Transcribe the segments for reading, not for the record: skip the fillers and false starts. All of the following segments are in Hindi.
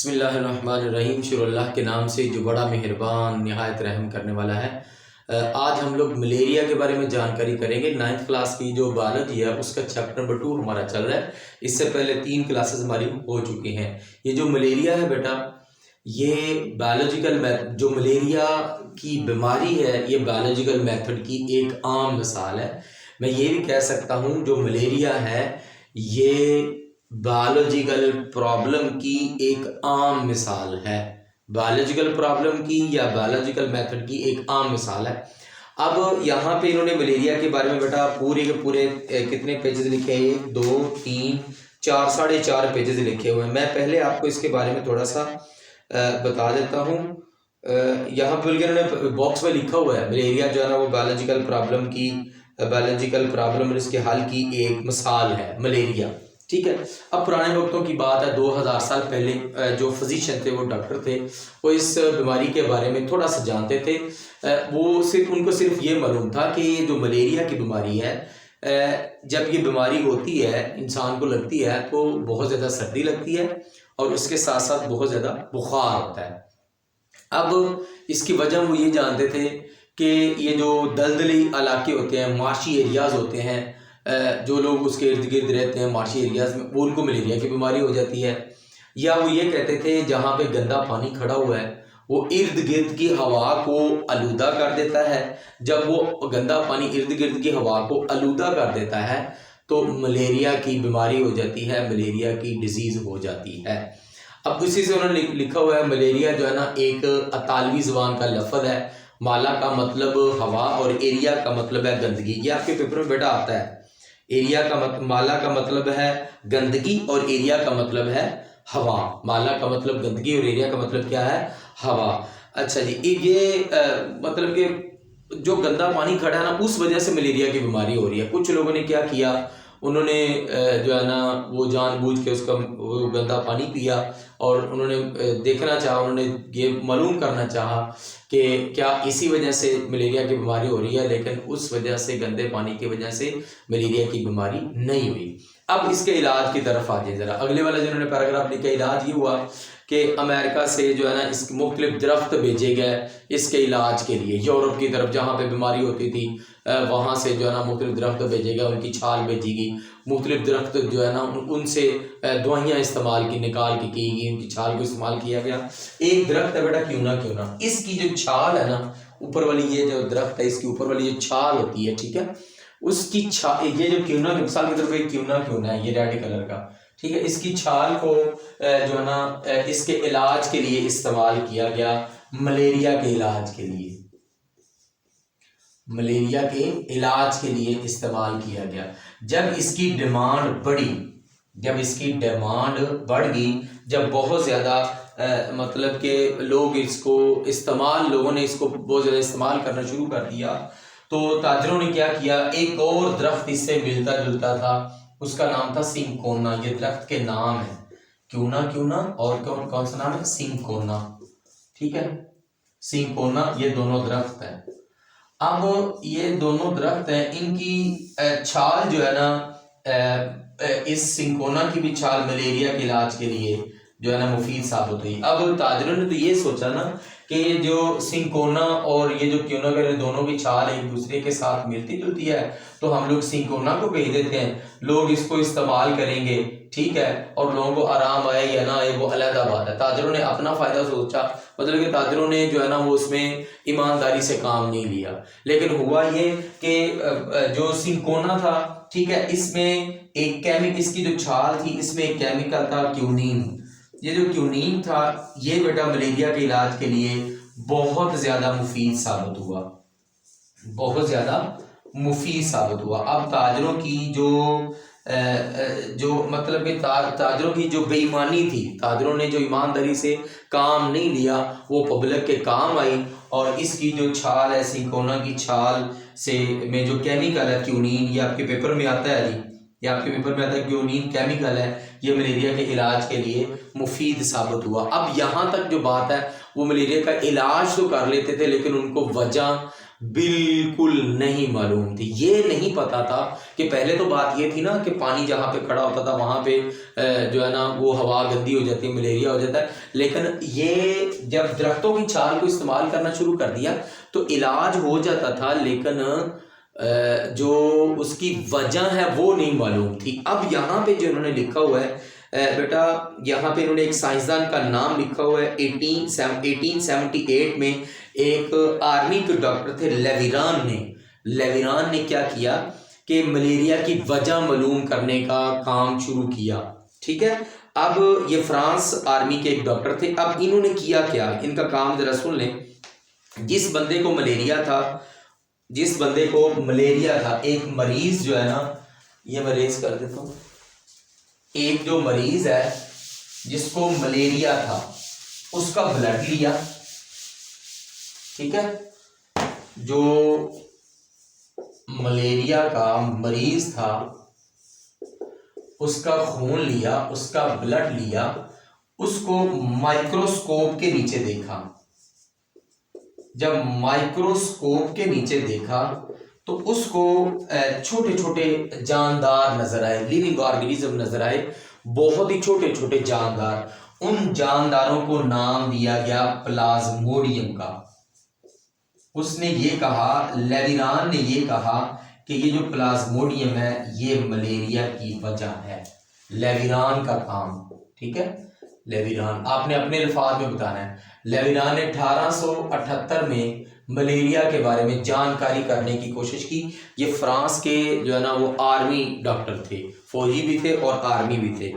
बिस्मिल्लाहिर्रहमानिर्रहीम। शुरू अल्लाह के नाम से जो बड़ा मेहरबान निहायत रहम करने वाला है। आज हम लोग मलेरिया के बारे में जानकारी करेंगे। 9th क्लास की जो बायोलॉजी है उसका चैप्टर नंबर 2 हमारा चल रहा है। इससे पहले 3 क्लासेस हमारी हो चुकी हैं। ये जो मलेरिया है बेटा, ये बायोलॉजिकल जो मलेरिया की बीमारी है ये बायोलॉजिकल मेथड की एक आम मिसाल है। मैं ये भी कह सकता हूँ जो मलेरिया है ये बायोलॉजिकल प्रॉब्लम की एक आम मिसाल है। बायोलॉजिकल प्रॉब्लम की या बायोलॉजिकल मेथड की एक आम मिसाल है। अब यहाँ पे इन्होंने मलेरिया के बारे में बेटा पूरे के पूरे कितने पेजेस लिखे हैं? 1 2 3 4 4.5 पेजेस लिखे हुए हैं। मैं पहले आपको इसके बारे में थोड़ा सा बता देता हूँ। यहाँ पे इन्होंने बॉक्स में लिखा हुआ है मलेरिया जो है ना वो बायोलॉजिकल प्रॉब्लम और इसके हल की एक मिसाल है मलेरिया। ठीक है। अब पुराने वक्तों की बात है, 2000 साल पहले जो फिजिशियन थे, वो डॉक्टर थे, वो इस बीमारी के बारे में थोड़ा सा जानते थे। उनको सिर्फ ये मालूम था कि ये जो मलेरिया की बीमारी है, जब ये बीमारी होती है इंसान को लगती है तो बहुत ज़्यादा सर्दी लगती है और उसके साथ साथ बहुत ज़्यादा बुखार होता है। अब इसकी वजह वो ये जानते थे कि ये जो दलदली इलाके होते हैं, मार्शी एरियाज़ होते हैं, जो लोग उसके इर्द गिर्द रहते हैं मार्शी एरियाज़ में, वो उनको मलेरिया की बीमारी हो जाती है। या वो ये कहते थे जहाँ पे गंदा पानी खड़ा हुआ है वो इर्द गिर्द की हवा को आलूदा कर देता है। जब वो गंदा पानी इर्द गिर्द की हवा को आलूदा कर देता है तो मलेरिया की बीमारी हो जाती है, मलेरिया की डिजीज़ हो जाती है। अब इसी से उन्होंने लिखा हुआ है मलेरिया जो है ना एक अतालवी ज़ुबान का लफ्ज़ है। माला का मतलब हवा और एरिया का मतलब है गंदगी। ये आपके पेपर में बेटा आता है। माला का मतलब है गंदगी और एरिया का मतलब है हवा। माला का मतलब गंदगी और एरिया का मतलब क्या है? हवा। अच्छा जी, ये मतलब कि जो गंदा पानी खड़ा है ना उस वजह से मलेरिया की बीमारी हो रही है। कुछ लोगों ने क्या किया, उन्होंने जो है ना वो जानबूझ के उसका वो गंदा पानी पिया और उन्होंने देखना चाहा, उन्होंने ये मालूम करना चाहा कि क्या इसी वजह से मलेरिया की बीमारी हो रही है, लेकिन उस वजह से गंदे पानी की वजह से मलेरिया की बीमारी नहीं हुई। अब इसके इलाज की तरफ आ जाए ज़रा। अगले वाला जिन्होंने पैराग्राफ लिखा, इलाज ये हुआ कि अमेरिका से जो है ना इसके मुख्तलिफ दरख्त भेजे गए इसके इलाज के लिए। यूरोप की तरफ जहाँ पे बीमारी होती थी वहाँ से जो है ना मुख्तलिफ दरख्त भेजे गए, उनकी छाल भेजी गई। मुख्तलिफ दरख्त जो है ना उनसे दवाइयाँ इस्तेमाल की निकाल के की गई, उनकी छाल को इस्तेमाल किया गया। एक दरख्त है बेटा क्यों ना, इसकी जो छाल है ना, ऊपर वाली ये जो दरख्त है इसकी ऊपर वाली जो छाल होती है, ठीक है, उसकी ये जो क्यों की मिसाल की तरफ एक क्यों है ये रेड कलर का, ठीक है, इसकी छाल को जो है ना इसके इलाज के लिए इस्तेमाल किया गया, मलेरिया के इलाज के लिए, मलेरिया के इलाज के लिए इस्तेमाल किया गया। जब इसकी डिमांड बढ़ गई, जब बहुत ज़्यादा मतलब कि लोगों ने इसको बहुत ज़्यादा इस्तेमाल करना शुरू कर दिया, तो ताजरों ने क्या किया, एक और दरख्त इससे मिलता जुलता था, उसका नाम था सिंकोना। ये दरख्त के नाम है क्यों ना और कौन सा नाम है? सिंकोना। ठीक है, सिंकोना, ये दोनों दरख्त हैं। अब ये दोनों दरख्त हैं, इनकी छाल जो है ना इस सिंकोना की भी छाल मलेरिया के इलाज के लिए जो है ना मुफीद साबित हुई। अब ताजरों ने तो ये सोचा ना कि ये जो सिंकोना और ये जो क्योना का दोनों की छाल एक दूसरे के साथ मिलती जुलती है, तो हम लोग सिंकोना को भेज देते हैं, लोग इसको इस्तेमाल करेंगे, ठीक है, और लोगों को आराम आए या ना आए वो अलग बात है। ताजरों ने अपना फ़ायदा सोचा, मतलब कि ताजरों ने जो है ना वो उसमें ईमानदारी से काम नहीं लिया। लेकिन हुआ ये कि जो सिंकोना था, ठीक है, इसमें एक इसकी जो छाल थी इसमें एक केमिकल था क्यूनीन। ये जो क्यूनीन था ये बेटा मलेरिया के इलाज के लिए बहुत ज़्यादा मुफीद साबित हुआ। अब ताजरों की जो मतलब कि ताजरों की जो बेईमानी थी, ताजरों ने जो ईमानदारी से काम नहीं लिया, वो पब्लिक के काम आई। और इसकी जो छाल है, सिंकोना की छाल से में जो केमिकल है क्यूनीन, ये आपके पेपर में आता है जी, ये आपके पेपर में आता है, क्यूनीन केमिकल है, ये मलेरिया के इलाज के लिए मुफीद साबित हुआ। अब यहाँ तक जो बात है वो मलेरिया का इलाज तो कर लेते थे, लेकिन उनको बिल्कुल नहीं मालूम थी। ये नहीं पता था कि पहले तो बात ये थी ना कि पानी जहाँ पे खड़ा होता था वहाँ पे जो है ना वो हवा गंदी हो जाती है, मलेरिया हो जाता है। लेकिन ये जब दरख्तों की छाल को इस्तेमाल करना शुरू कर दिया तो इलाज हो जाता था, लेकिन जो उसकी वजह है वो नहीं मालूम थी। अब यहाँ पे जो इन्होंने लिखा हुआ है बेटा, यहाँ पे इन्होंने एक साइंसदान का नाम लिखा हुआ है। 1878 में एक आर्मी के डॉक्टर थे लेविरान ने क्या किया कि मलेरिया की वजह मालूम करने का काम शुरू किया। ठीक है, अब ये फ्रांस आर्मी के एक डॉक्टर थे। अब इन्होंने किया क्या, इनका काम जरा सुन लें। जिस बंदे को मलेरिया था, एक मरीज जो है ना, ये मैं रेज कर देता हूँ, एक जो मरीज है जिसको मलेरिया था उसका ब्लड लिया। ठीक है, जो मलेरिया का मरीज था उसका खून लिया, उसका ब्लड लिया, उसको माइक्रोस्कोप के नीचे देखा। जब माइक्रोस्कोप के नीचे देखा तो उसको छोटे छोटे जानदार नजर आए, लिविंग ऑर्गेनिज्म नजर आए, बहुत ही छोटे छोटे जानदार। उन जानदारों को नाम दिया गया प्लाज्मोडियम का। उसने ये कहा, लेविरान ने ये कहा कि ये जो प्लाज्मोडियम है ये मलेरिया की वजह है। लेविरान का काम, ठीक है, लेविरान आपने अपने अल्फाज में बताना है। लेविरान ने 1878 में मलेरिया के बारे में जानकारी करने की कोशिश की। ये फ्रांस के जो है ना वो आर्मी डॉक्टर थे, फौजी भी थे और आर्मी भी थे।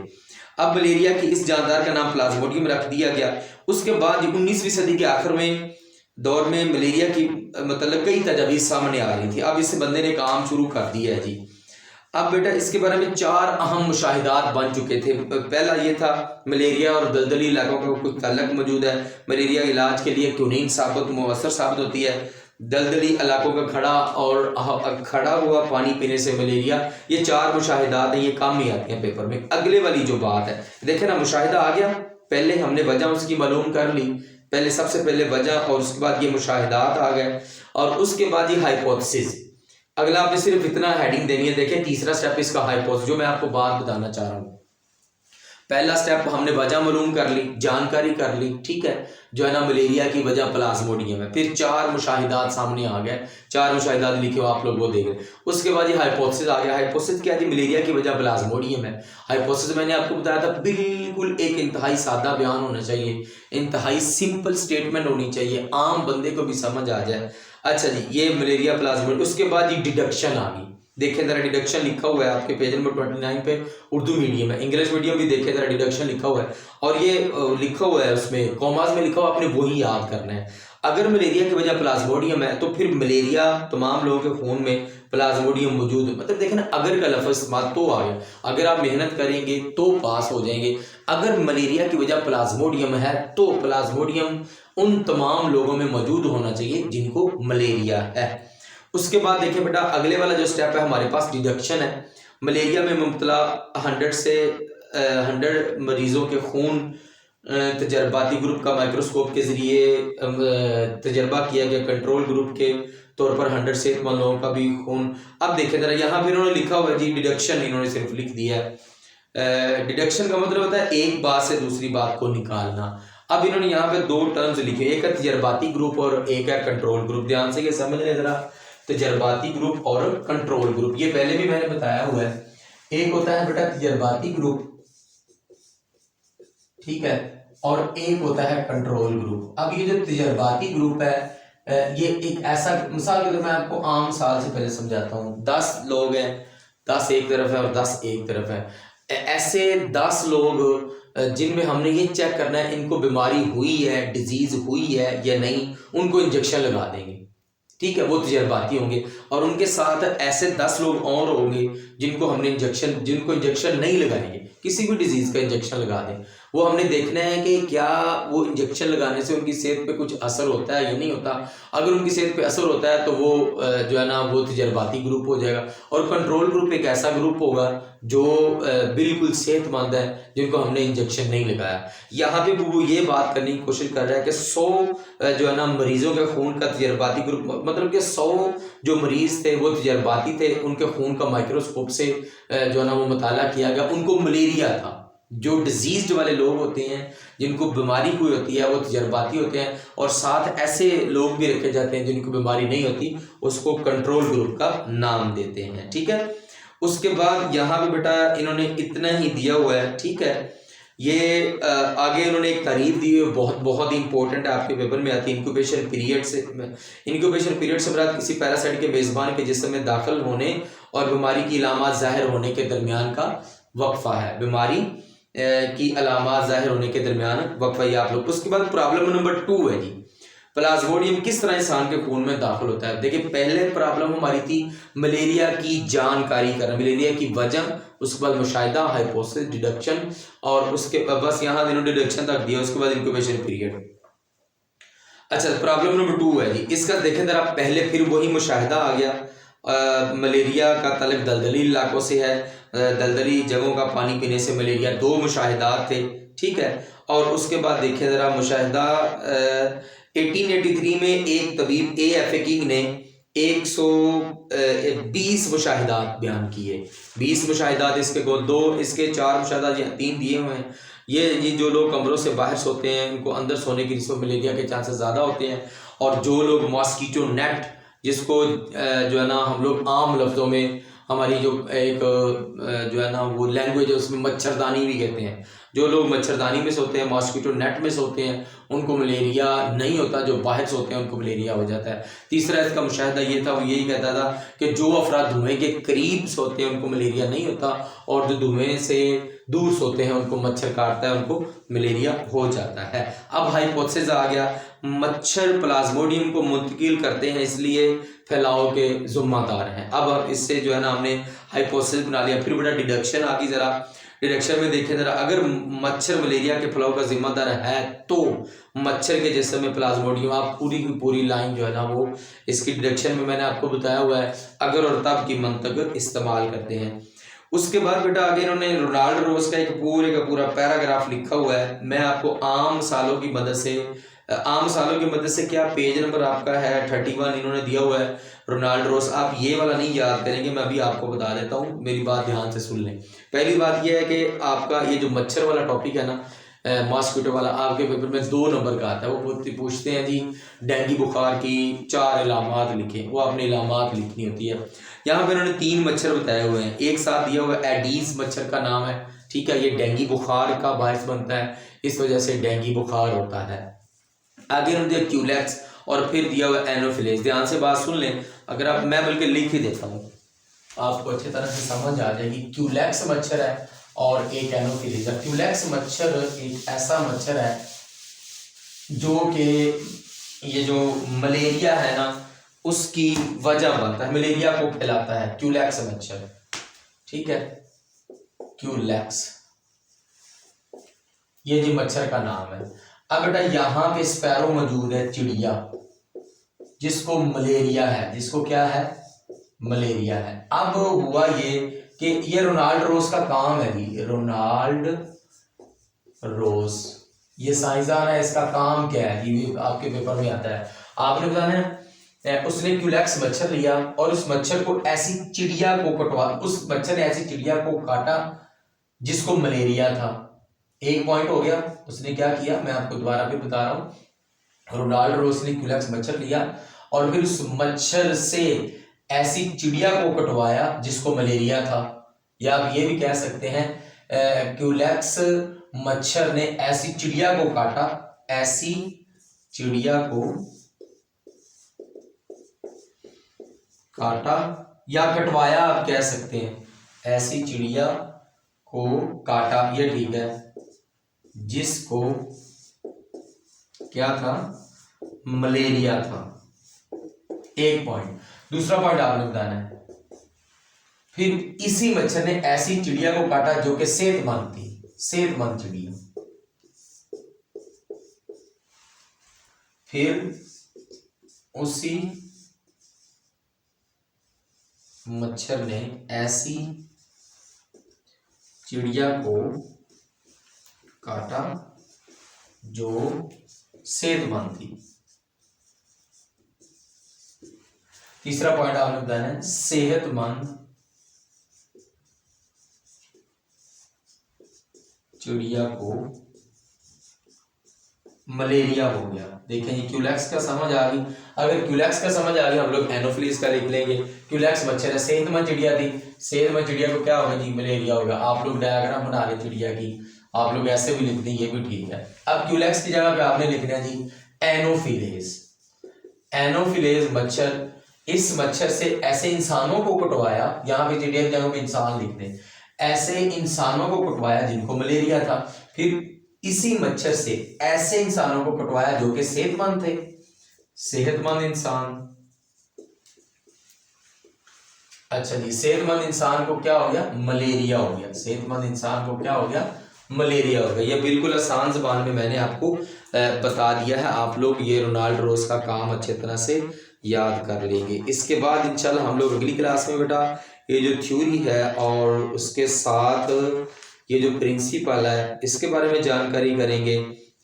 अब मलेरिया की इस जानदार का नाम प्लाज्मोडियम रख दिया गया। उसके बाद 19वीं सदी के आखिर में दौर में मलेरिया की मतलब कई तजावीज़ सामने आ रही थी। अब इस बंदे ने काम शुरू कर दिया है जी। अब बेटा इसके बारे में 4 अहम मुशाहिदात बन चुके थे। पहला ये था मलेरिया और दलदली इलाकों का कुछ ताल्लुक मौजूद है। मलेरिया इलाज के लिए क्यूनीन मुअस्सर साबित होती है। दलदली इलाकों का खड़ा हुआ पानी पीने से मलेरिया, ये 4 मुशाहिदात हैं, ये काम ही आते हैं पेपर में। अगले वाली जो बात है देखें ना, मुशाहिदा आ गया, पहले हमने वजह उसकी मालूम कर ली, पहले सबसे पहले वजह, और उसके बाद ये मुशाहिदात आ गए, और उसके बाद ये हाइपोथेसिस। अगला आपने सिर्फ इतना हेडिंग देनी है। देखिए तीसरा स्टेप इसका हाइपोथेसिस, जो मैं आपको बात बताना चाह रहा हूँ। पहला स्टेप हमने वजह मालूम कर ली, जानकारी कर ली, ठीक है, जो है ना मलेरिया की वजह प्लाज्मोडियम है। फिर 4 मुशाहिदात सामने आ गए, 4 मुशाहिदात लिखे हो आप लोग वो देख रहे। उसके बाद ये हाइपोथेसिस आ गया। हाइपोथेसिस क्या है? मलेरिया की वजह प्लाज्मोडियम है। हाइपोथेसिस मैंने आपको बताया था बिल्कुल एक इंतहाई सादा बयान होना चाहिए, इंतहाई सिंपल स्टेटमेंट होनी चाहिए, आम बंदे को भी समझ आ जाए। अच्छा जी, ये मलेरिया प्लाज्मोडियम। उसके बाद ये डिडक्शन आ गई। देखें जरा, डिडक्शन लिखा हुआ है आपके पेज नंबर 29 पे, उर्दू मीडियम है, इंग्लिश मीडियम भी देखें जरा, डिडक्शन लिखा हुआ है, और ये लिखा हुआ है उसमें कॉमास में लिखा हुआ, आपने वही याद करना है। अगर मलेरिया की वजह प्लाज्मोडियम है तो फिर मलेरिया तमाम लोगों के खून में प्लाज्मोडियम मौजूद है। मतलब देखें ना, अगर का लफ्ज़ इस्तेमाल तो आ गया, अगर आप मेहनत करेंगे तो पास हो जाएंगे। अगर मलेरिया की वजह प्लाज्मोडियम है तो प्लाज्मोडियम उन तमाम लोगों में मौजूद होना चाहिए जिनको मलेरिया है। उसके बाद देखिए बेटा, अगले वाला जो स्टेप है हमारे पास डिडक्शन है। मलेरिया में मुब्तला 100 मरीजों के खून तजर्बाती ग्रुप का माइक्रोस्कोप के जरिए तजर्बा किया गया। कंट्रोल ग्रुप के तौर पर 100 सेहतमंद लोगों का भी खून। अब देखें जरा, यहाँ पे इन्होंने लिखा हुआ है जी डिडक्शन, इन्होंने सिर्फ लिख दिया है। डिडक्शन का मतलब होता है एक बात से दूसरी बात को निकालना। अब इन्होंने यहाँ पे 2 टर्म्स लिखे, एक है तजर्बाती ग्रुप और एक है कंट्रोल ग्रुप। ध्यान से ये समझ लें जरा, तजर्बाती ग्रुप और कंट्रोल ग्रुप, ये पहले भी मैंने बताया हुआ है। एक होता है बेटा तजर्बाती ग्रुप, ठीक है, और एक होता है कंट्रोल ग्रुप। अब ये जो तजर्बाती ग्रुप है ये एक ऐसा, मिसाल के तौर मैं आपको आम साल से पहले समझाता हूँ। 10 लोग हैं, 10 एक तरफ है और 10 एक तरफ है। ऐसे 10 लोग जिनमें हमने ये चेक करना है इनको बीमारी हुई है, डिजीज हुई है या नहीं, उनको इंजेक्शन लगा देंगे, ठीक है, वो तजर्बाती होंगे। और उनके साथ ऐसे 10 लोग और होंगे जिनको इंजेक्शन नहीं लगाएंगे, किसी भी डिजीज़ का इंजेक्शन लगा दें, वो हमने देखना है कि क्या वो इंजेक्शन लगाने से उनकी सेहत पे कुछ असर होता है या नहीं होता। अगर उनकी सेहत पे असर होता है तो वो जो है ना वो तजर्बाती ग्रुप हो जाएगा, और कंट्रोल ग्रुप एक ऐसा ग्रुप होगा जो बिल्कुल सेहतमंद है, जिनको हमने इंजेक्शन नहीं लगाया। यहाँ पे वो ये बात करने की कोशिश कर रहा है कि 100 जो है ना मरीजों के खून का तजर्बाती ग्रुप, मतलब कि 100 जो मरीज थे वो तजर्बाती थे, उनके खून का माइक्रोस्कोप से जो है ना वो मुताला किया गया, उनको मलेरिया था। जो डिजीज्ड वाले लोग होते हैं, जिनको बीमारी हुई होती है, वो तजर्बाती होते हैं, और साथ ऐसे लोग भी रखे जाते हैं जिनको बीमारी नहीं होती, उसको कंट्रोल ग्रुप का नाम देते हैं। ठीक है, उसके बाद यहाँ पे बेटा इन्होंने इतना ही दिया हुआ है। ठीक है, ये आगे इन्होंने एक तारीफ दी है, बहुत बहुत ही इंपॉर्टेंट है, आपके पेपर में आती है। इंक्यूबेशन पीरियड से मुराद किसी पैरासाइट के मेजबान के जिस्म में दाखिल होने और बीमारी की अलामत जाहिर होने के दरमियान का वक्फा है। बीमारी की अलामत जाहिर होने के दरमियान वक्फा, ये आप लोग। उसके बाद प्रॉब्लम नंबर 2 है जी, प्लाज्मोडियम किस तरह इंसान के खून में दाखिल होता है। देखिए, पहले प्रॉब्लम हमारी थी मलेरिया की जानकारी करना, मलेरिया की वजह, उसके बाद मुशाहिदा, हाइपोथेसिस, डिडक्शन, और उसके बस यहाँ इन्होंने डिडक्शन तक दिया, उसके बाद इंक्यूबेशन पीरियड। अच्छा, प्रॉब्लम नंबर 2 है जी, इसका देखें जरा, पहले फिर वही मुशाहिदा आ गया। मलेरिया का तलब दलदली इलाकों से है, दलदली जगहों का पानी पीने से मलेरिया, 2 मुशाहिदात थे। ठीक है, और उसके बाद देखिए ज़रा मुशाहिदा 1883 में एक तबीब AF किंग ने 120 मुशाहिदात बयान किए। 20 मुशाहिदात, इसके 2, इसके 4 मुशाहिदात, 3 दिए हुए हैं। ये जो लोग कमरों से बाहर सोते हैं, उनको अंदर सोने की रिस्क मलेरिया के चांसेस ज़्यादा होते हैं। और जो लोग मॉस्कीटो नेट, जिसको जो है ना हम लोग आम लफ्ज़ों में, हमारी जो एक जो है ना वो लैंग्वेज है, उसमें मच्छरदानी भी कहते हैं, जो लोग मच्छरदानी में सोते हैं, मॉस्कीटो नेट में सोते हैं, उनको मलेरिया नहीं होता। जो बाहर सोते हैं उनको मलेरिया हो जाता है। तीसरा इसका मुशाहिदा ये था, वो यही कहता था कि जो अफराद धुएं के करीब सोते हैं उनको मलेरिया नहीं होता, और जो धुएं से दूर सोते हैं उनको मच्छर काटता है, उनको मलेरिया हो जाता है। अब हाइपोथेसिस आ गया, मच्छर प्लाज्मोडियम को मुंतकिल करते हैं, इसलिए फैलाव के जिम्मेदार हैं। अब इससे जो है ना हमने हाइपोथेसिस बना लिया। फिर बड़ा डिडक्शन आ गई। जरा डिडक्शन में देखें जरा, अगर मच्छर मलेरिया के फैलाव का जिम्मेदार है तो मच्छर के जिस्म में प्लाज्मोडियम, आप पूरी की पूरी लाइन जो है ना वो इसकी डिडक्शन में मैंने आपको बताया हुआ है, अगर और तब की मंतक इस्तेमाल करते हैं। उसके बाद बेटा आगे इन्होंने रोनाल्ड रोज का एक पूरे का पूरा पैराग्राफ लिखा हुआ है। मैं आपको आम सालों की मदद से क्या, पेज नंबर आपका है 31, इन्होंने दिया हुआ है रोनाल्ड रोज। आप ये वाला नहीं याद करेंगे, मैं अभी आपको बता देता हूँ, मेरी बात ध्यान से सुन लें। पहली बात यह है कि आपका ये जो मच्छर वाला टॉपिक है ना, मॉस्किटो वाला, आपके पेपर में 2 नंबर का आता है। वो पूछते हैं जी डेंगू बुखार की 4 इलामात लिखें, वो अपनी इलामात लिखनी होती है। यहाँ पे उन्होंने 3 मच्छर बताए हुए हैं। एक साथ दिया हुआ है एडीज मच्छर का नाम है। ठीक है, ये डेंगू बुखार का बायस बनता है, इस वजह से डेंगू बुखार होता है। आगे उन्होंने दिया क्यूलेक्स, और फिर दिया हुआ एनोफिलीज। ध्यान से बात सुन लें, अगर आप, मैं बल्कि लिख ही देता हूँ, आपको अच्छी तरह से समझ आ जाएगी। क्यूलेक्स मच्छर है और एक एनोफिलीज है। क्यूलेक्स मच्छर एक ऐसा मच्छर है जो कि ये जो मलेरिया है ना उसकी वजह बनता है, मलेरिया को फैलाता है, क्यूलेक्स मच्छर। ठीक है, क्यूलेक्स, ये जी मच्छर का नाम है। अब बेटा यहाँ पे स्पैरो मौजूद है, चिड़िया, जिसको मलेरिया है, जिसको क्या है, मलेरिया है। अब हुआ ये कि ये रोनाल्ड रोज का काम है जी, रोनाल्ड रोज, ये साइंसदान है, इसका काम क्या है जी, आपके पेपर में आता है। आपने बताना है, उसने क्यूलेक्स मच्छर लिया और उस मच्छर को ऐसी चिड़िया को कटवा, उस मच्छर ने ऐसी चिड़िया को काटा जिसको मलेरिया था। एक पॉइंट हो गया। उसने क्या किया, मैं आपको दोबारा भी बता रहा हूं, रोनाल्ड रोज ने क्यूलेक्स मच्छर लिया और फिर उस मच्छर से ऐसी चिड़िया को कटवाया जिसको मलेरिया था, या आप ये भी कह सकते हैं क्यूलेक्स मच्छर ने ऐसी चिड़िया को काटा, ऐसी चिड़िया को काटा या कटवाया, आप कह सकते हैं, ऐसी चिड़िया को काटा, ये ठीक है, जिसको क्या था, मलेरिया था। एक पॉइंट। दूसरा पॉइंट आपने बताना है, फिर इसी मच्छर ने ऐसी चिड़िया को काटा जो कि सेहतमंद थी, सेहतमंद चिड़िया। फिर उसी मच्छर ने ऐसी चिड़िया को काटा जो सेहतमंद थी। तीसरा पॉइंट आपने बताना है, सेहतमंद चिड़िया को मलेरिया हो गया। देखें ये क्यूलेक्स का समझ आ गई। अगर क्यूलेक्स का समझ आ गया हम लोग एनोफिलीज का लिख लेंगे। क्यूलेक्स मच्छर है, सेहतमंद चिड़िया थी, सेहतमंद चिड़िया को क्या होगा जी, मलेरिया होगा। आप लोग डायग्राम बना रहे चिड़िया की, आप लोग ऐसे भी लिख दें, ये भी ठीक है। अब क्यूलेक्स की जगह पे आपने लिखना है जी एनोफिलेज। एनोफिलेज मच्छर, इस मच्छर से ऐसे इंसानों को कटवाया, यहाँ पे चिड़िया की जगह पे इंसान लिख दें, ऐसे इंसानों को कटवाया जिनको मलेरिया था। फिर इसी मच्छर से ऐसे इंसानों को कटवाया जो कि सेहतमंद थे, सेहतमंद इंसान। अच्छा जी, सेहतमंद इंसान को क्या हो गया, मलेरिया हो गया। सेहतमंद इंसान को क्या हो गया, मलेरिया हो गया। ये बिल्कुल आसान ज़बान में मैंने आपको बता दिया है। आप लोग ये रोनाल्ड रोज का काम अच्छे तरह से याद कर लेंगे। इसके बाद इंशाल्लाह हम लोग अगली क्लास में बेटा ये जो थ्योरी है और उसके साथ ये जो प्रिंसिपल है इसके बारे में जानकारी करेंगे,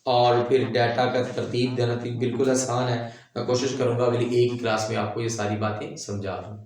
और फिर डाटा का तरतीब देना बिल्कुल आसान है। मैं कोशिश करूंगा अगली एक क्लास में आपको ये सारी बातें समझा दूं।